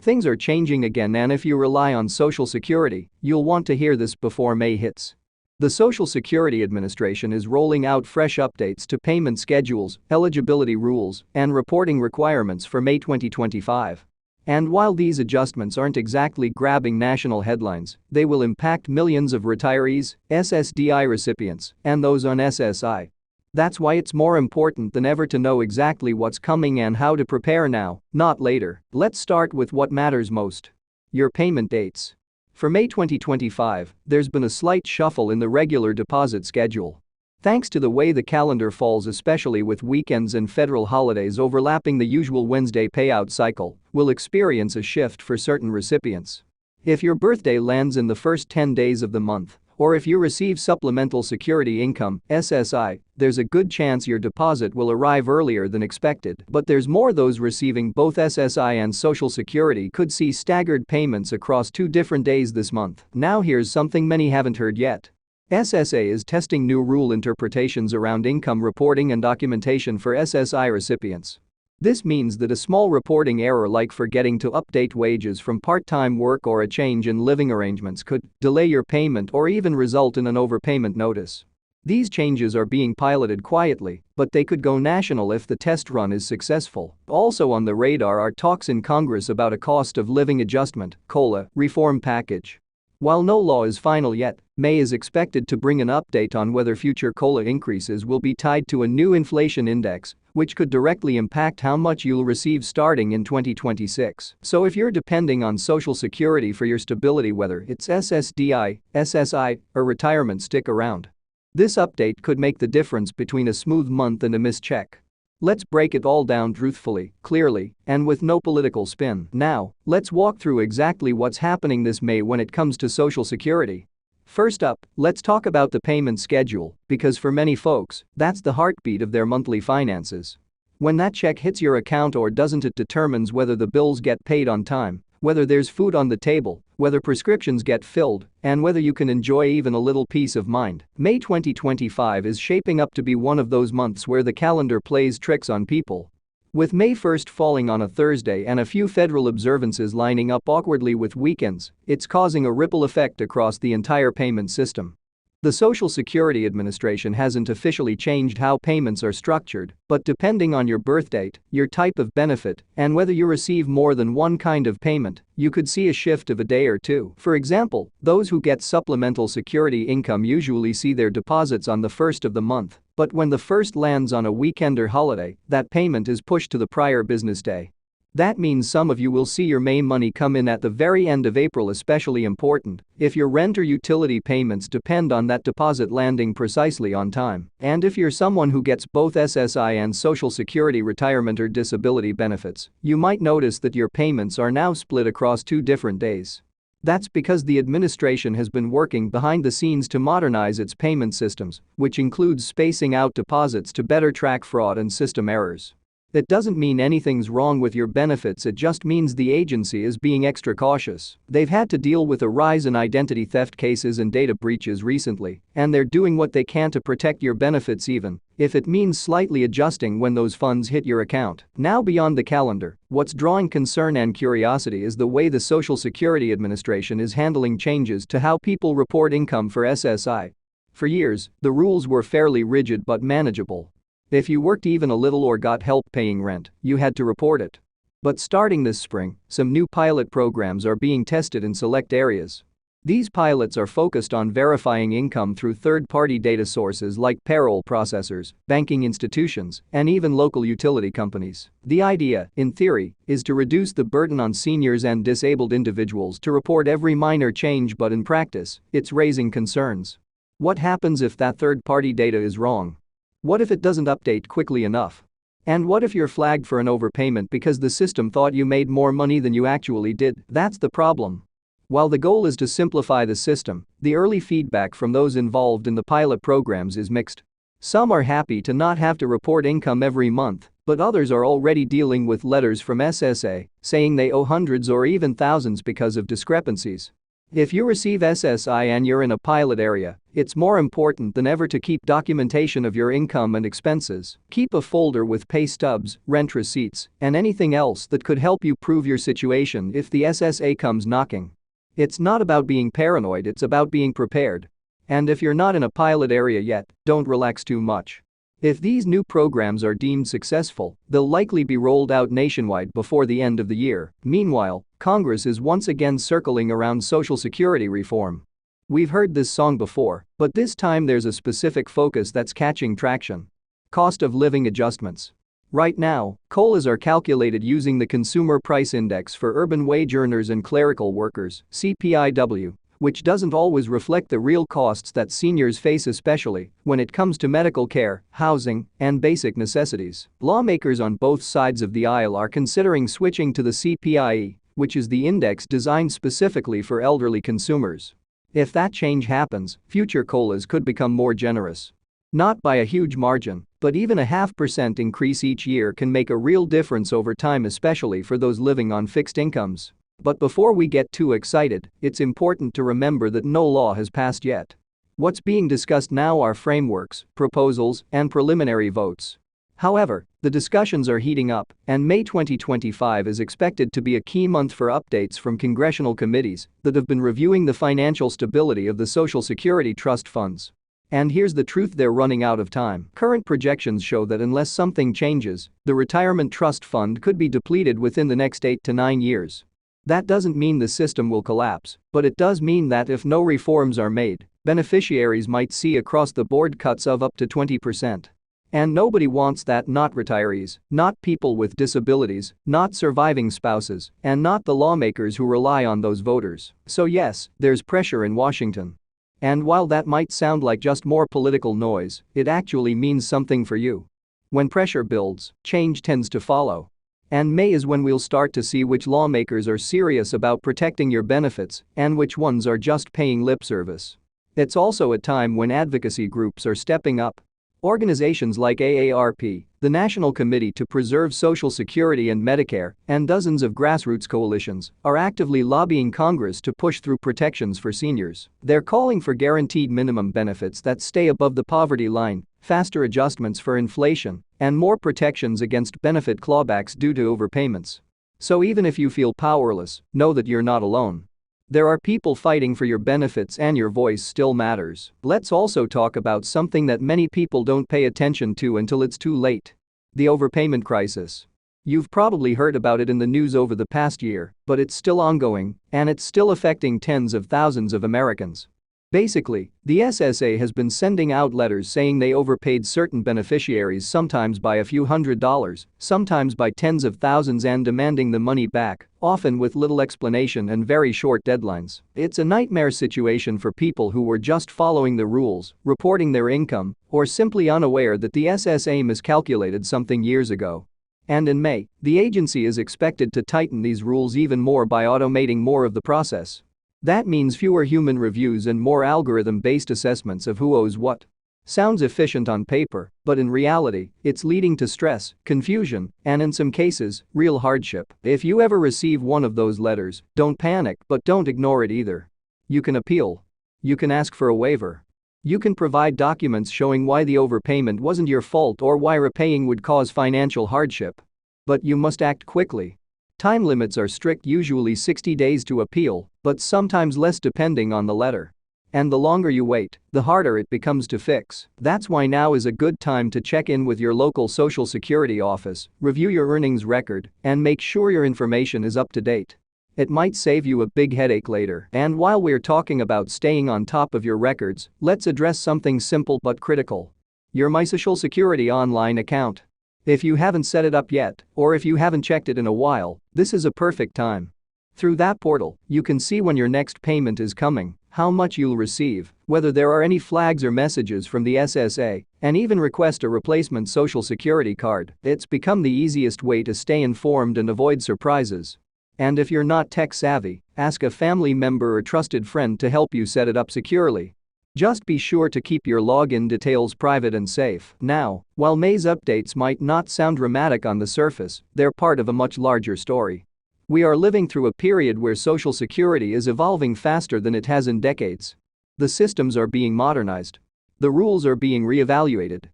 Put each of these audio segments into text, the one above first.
Things are changing again, and if you rely on Social Security, you'll want to hear this before May hits. The Social Security Administration is rolling out fresh updates to payment schedules, eligibility rules, and reporting requirements for May 2025. And while these adjustments aren't exactly grabbing national headlines, they will impact millions of retirees, SSDI recipients, and those on SSI. That's why it's more important than ever to know exactly what's coming and how to prepare now, not later. Let's start with what matters most: your payment dates. For May 2025, there's been a slight shuffle in the regular deposit schedule. Thanks to the way the calendar falls, especially with weekends and federal holidays overlapping the usual Wednesday payout cycle, we'll experience a shift for certain recipients. If your birthday lands in the first 10 days of the month, or if you receive Supplemental Security Income, SSI, there's a good chance your deposit will arrive earlier than expected. But there's more: those receiving both SSI and Social Security could see staggered payments across 2 different days this month. Now here's something many haven't heard yet. SSA is testing new rule interpretations around income reporting and documentation for SSI recipients. This means that a small reporting error, like forgetting to update wages from part-time work or a change in living arrangements, could delay your payment or even result in an overpayment notice. These changes are being piloted quietly, but they could go national if the test run is successful. Also on the radar are talks in Congress about a cost of living adjustment (COLA) reform package. While no law is final yet, May is expected to bring an update on whether future COLA increases will be tied to a new inflation index, which could directly impact how much you'll receive starting in 2026. So if you're depending on Social Security for your stability, whether it's SSDI, SSI, or retirement, stick around. This update could make the difference between a smooth month and a missed check. Let's break it all down truthfully, clearly, and with no political spin. Now, let's walk through exactly what's happening this May when it comes to Social Security. First up, let's talk about the payment schedule, because for many folks, that's the heartbeat of their monthly finances. When that check hits your account or doesn't, it determines whether the bills get paid on time, whether there's food on the table, whether prescriptions get filled, and whether you can enjoy even a little peace of mind. May 2025 is shaping up to be one of those months where the calendar plays tricks on people. With May 1st falling on a Thursday and a few federal observances lining up awkwardly with weekends, it's causing a ripple effect across the entire payment system. The Social Security Administration hasn't officially changed how payments are structured, but depending on your birth date, your type of benefit, and whether you receive more than one kind of payment, you could see a shift of a day or two. For example, those who get Supplemental Security Income usually see their deposits on the first of the month, but when the first lands on a weekend or holiday, that payment is pushed to the prior business day. That means some of you will see your May money come in at the very end of April, especially important if your rent or utility payments depend on that deposit landing precisely on time. And if you're someone who gets both SSI and Social Security retirement or disability benefits, you might notice that your payments are now split across 2 different days. That's because the administration has been working behind the scenes to modernize its payment systems, which includes spacing out deposits to better track fraud and system errors. That doesn't mean anything's wrong with your benefits, it just means the agency is being extra cautious. They've had to deal with a rise in identity theft cases and data breaches recently, and they're doing what they can to protect your benefits, even if it means slightly adjusting when those funds hit your account. Now, beyond the calendar, what's drawing concern and curiosity is the way the Social Security Administration is handling changes to how people report income for SSI. For years, the rules were fairly rigid but manageable. If you worked even a little or got help paying rent, you had to report it. But starting this spring, some new pilot programs are being tested in select areas. These pilots are focused on verifying income through third-party data sources like payroll processors, banking institutions, and even local utility companies. The idea, in theory, is to reduce the burden on seniors and disabled individuals to report every minor change, but in practice, it's raising concerns. What happens if that third-party data is wrong? What if it doesn't update quickly enough? And what if you're flagged for an overpayment because the system thought you made more money than you actually did? That's the problem. While the goal is to simplify the system, the early feedback from those involved in the pilot programs is mixed. Some are happy to not have to report income every month, but others are already dealing with letters from SSA saying they owe hundreds or even thousands because of discrepancies. If you receive SSI and you're in a pilot area, it's more important than ever to keep documentation of your income and expenses. Keep a folder with pay stubs, rent receipts, and anything else that could help you prove your situation if the SSA comes knocking. It's not about being paranoid, it's about being prepared. And if you're not in a pilot area yet, don't relax too much. If these new programs are deemed successful, they'll likely be rolled out nationwide before the end of the year. Meanwhile, Congress is once again circling around Social Security reform. We've heard this song before, but this time there's a specific focus that's catching traction. Cost of living adjustments. Right now, COLAs are calculated using the Consumer Price Index for urban wage earners and clerical workers, CPIW, which doesn't always reflect the real costs that seniors face, especially when it comes to medical care, housing, and basic necessities. Lawmakers on both sides of the aisle are considering switching to the CPIE, which is the index designed specifically for elderly consumers. If that change happens, future COLAs could become more generous. Not by a huge margin, but even a 0.5% increase each year can make a real difference over time, especially for those living on fixed incomes. But before we get too excited, it's important to remember that no law has passed yet. What's being discussed now are frameworks, proposals, and preliminary votes. However, the discussions are heating up, and May 2025 is expected to be a key month for updates from congressional committees that have been reviewing the financial stability of the Social Security trust funds. And here's the truth: they're running out of time. Current projections show that unless something changes, the retirement trust fund could be depleted within the next 8 to 9 years. That doesn't mean the system will collapse, but it does mean that if no reforms are made, beneficiaries might see across-the-board cuts of up to 20%. And nobody wants that, not retirees, not people with disabilities, not surviving spouses, and not the lawmakers who rely on those voters. So yes, there's pressure in Washington. And while that might sound like just more political noise, it actually means something for you. When pressure builds, change tends to follow. And May is when we'll start to see which lawmakers are serious about protecting your benefits and which ones are just paying lip service. It's also a time when advocacy groups are stepping up. Organizations like AARP, the National Committee to Preserve Social Security and Medicare, and dozens of grassroots coalitions are actively lobbying Congress to push through protections for seniors. They're calling for guaranteed minimum benefits that stay above the poverty line, faster adjustments for inflation, and more protections against benefit clawbacks due to overpayments. So even if you feel powerless, know that you're not alone. There are people fighting for your benefits and your voice still matters. Let's also talk about something that many people don't pay attention to until it's too late. The overpayment crisis. You've probably heard about it in the news over the past year, but it's still ongoing, and it's still affecting tens of thousands of Americans. Basically, the SSA has been sending out letters saying they overpaid certain beneficiaries, sometimes by a few $100s, sometimes by tens of thousands, and demanding the money back, often with little explanation and very short deadlines. It's a nightmare situation for people who were just following the rules, reporting their income, or simply unaware that the SSA miscalculated something years ago. And in May, the agency is expected to tighten these rules even more by automating more of the process. That means fewer human reviews and more algorithm-based assessments of who owes what. Sounds efficient on paper, but in reality, it's leading to stress, confusion, and in some cases, real hardship. If you ever receive one of those letters, don't panic, but don't ignore it either. You can appeal. You can ask for a waiver. You can provide documents showing why the overpayment wasn't your fault or why repaying would cause financial hardship. But you must act quickly. Time limits are strict, usually 60 days to appeal, but sometimes less depending on the letter. And the longer you wait, the harder it becomes to fix. That's why now is a good time to check in with your local Social Security office, review your earnings record, and make sure your information is up to date. It might save you a big headache later. And while we're talking about staying on top of your records, let's address something simple but critical: your My Social Security online account. If you haven't set it up yet, or if you haven't checked it in a while, this is a perfect time. Through that portal, you can see when your next payment is coming, how much you'll receive, whether there are any flags or messages from the SSA, and even request a replacement Social Security card. It's become the easiest way to stay informed and avoid surprises. And if you're not tech savvy, ask a family member or trusted friend to help you set it up securely. Just be sure to keep your login details private and safe. Now, while May's updates might not sound dramatic on the surface, they're part of a much larger story. We are living through a period where Social Security is evolving faster than it has in decades. The systems are being modernized. The rules are being reevaluated.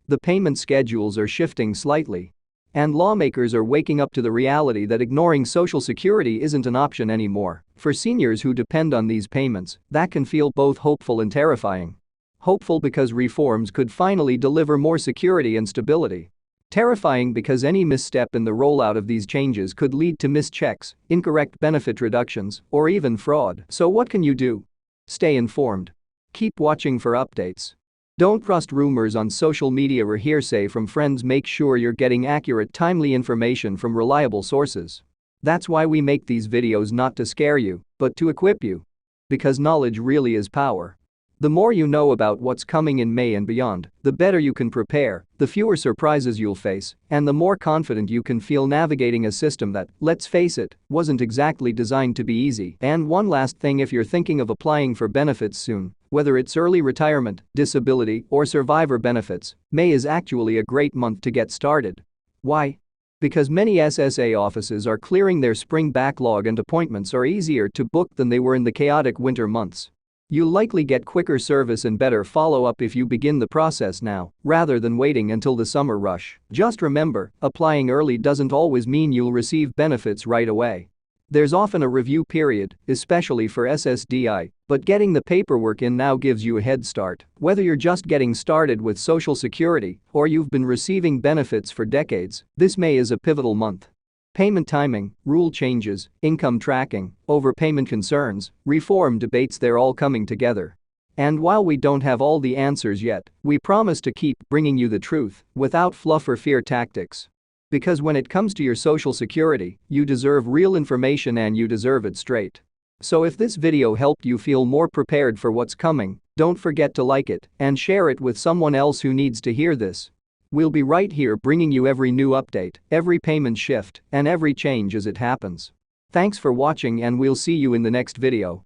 The payment schedules are shifting slightly. And lawmakers are waking up to the reality that ignoring Social Security isn't an option anymore. For seniors who depend on these payments, that can feel both hopeful and terrifying. Hopeful because reforms could finally deliver more security and stability. Terrifying because any misstep in the rollout of these changes could lead to missed checks, incorrect benefit reductions, or even fraud. So what can you do? Stay informed. Keep watching for updates. Don't trust rumors on social media or hearsay from friends. Make sure you're getting accurate, timely information from reliable sources. That's why we make these videos, not to scare you, but to equip you. Because knowledge really is power. The more you know about what's coming in May and beyond, the better you can prepare, the fewer surprises you'll face, and the more confident you can feel navigating a system that, let's face it, wasn't exactly designed to be easy. And one last thing, if you're thinking of applying for benefits soon, whether it's early retirement, disability, or survivor benefits, May is actually a great month to get started. Why? Because many SSA offices are clearing their spring backlog and appointments are easier to book than they were in the chaotic winter months. You'll likely get quicker service and better follow-up if you begin the process now, rather than waiting until the summer rush. Just remember, applying early doesn't always mean you'll receive benefits right away. There's often a review period, especially for SSDI, but getting the paperwork in now gives you a head start. Whether you're just getting started with Social Security or you've been receiving benefits for decades, this May is a pivotal month. Payment timing, rule changes, income tracking, overpayment concerns, reform debates, they're all coming together. And while we don't have all the answers yet, we promise to keep bringing you the truth without fluff or fear tactics. Because when it comes to your Social Security, you deserve real information and you deserve it straight. So if this video helped you feel more prepared for what's coming, don't forget to like it and share it with someone else who needs to hear this. We'll be right here bringing you every new update, every payment shift, and every change as it happens. Thanks for watching and we'll see you in the next video.